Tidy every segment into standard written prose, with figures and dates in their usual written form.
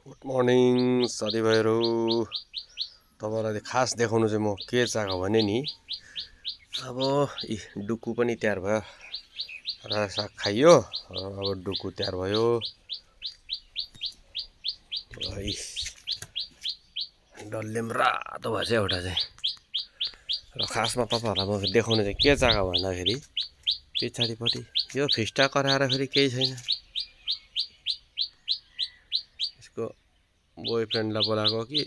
Good morning साथीभाइहरू। तपाईँलाई खास देखाउनु चाहिँ म के चाहेको भने नि, अब डुकु पनि तयार भयो र साग खाइयो। अब डुकु तयार भयो। डल्ले पनि रातो भएछ एउटा चाहिँ। र खासमा तपाईँहरूलाई म देखाउनु चाहिँ के चाहेको भन्दाखेरि, पछाडिपट्टि यो फिस्टा कराएर फेरि केही छैन। यसको बोयफ्रेन्डलाई बोलाएको कि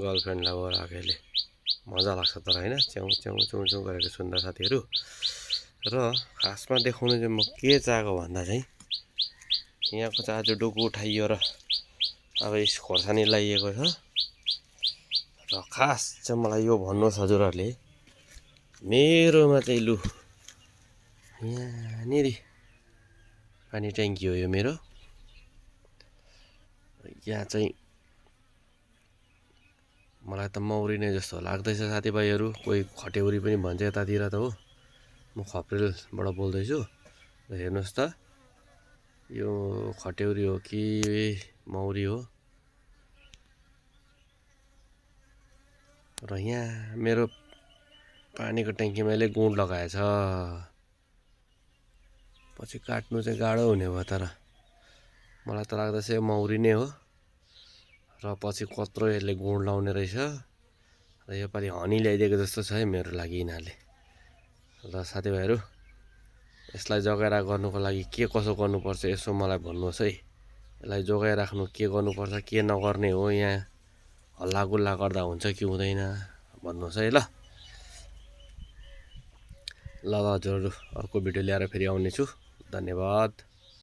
गर्लफ्रेन्डलाई बोलाएको यसले। मजा लाग्छ तर होइन, च्याउ च्याउ चुउ चुउ गरेको सुन्दा साथीहरू। र खासमा देखाउनु चाहिँ म के चाहेको भन्दा चाहिँ, यहाँको चाहिँ आज डुकु उठाइयो र अब यस खोर्सानी लगाइएको छ। र खास चाहिँ मलाई यो भन्नुहोस् हजुरहरूले, मेरोमा चाहिँ लु यहाँनिर पानी ट्याङ्की हो यो मेरो। यहाँ चाहिँ मलाई त मौरी नै जस्तो लाग्दैछ साथीभाइहरू। कोही खटेउरी पनि भन्छ यतातिर त हो। म खप्रेलबाट बोल्दैछु। र हेर्नुहोस् त, यो खटेउरी हो कि मौरी हो। र यहाँ मेरो पानीको ट्याङ्कीमा यसले गुँड लगाएछ। पछि काट्नु चाहिँ गाह्रो हुने भयो, तर मलाई त लाग्दैछ यो मौरी नै हो। र पछि कत्रो यसले गुँड लाउने रहेछ। र योपालि हनी ल्याइदिएको जस्तो छ है मेरो लागि यिनीहरूले। र साथीभाइहरू, यसलाई जगाएर गर्नुको लागि के कसो गर्नुपर्छ यसो मलाई भन्नुहोस् है। यसलाई जोगाइराख्नु के गर्नुपर्छ, के नगर्ने हो, यहाँ हल्लागुल्ला गर्दा हुन्छ कि हुँदैन भन्नुहोस् है। ल ल हजुरहरू, अर्को भिडियो ल्याएर फेरि आउनेछु। धन्यवाद।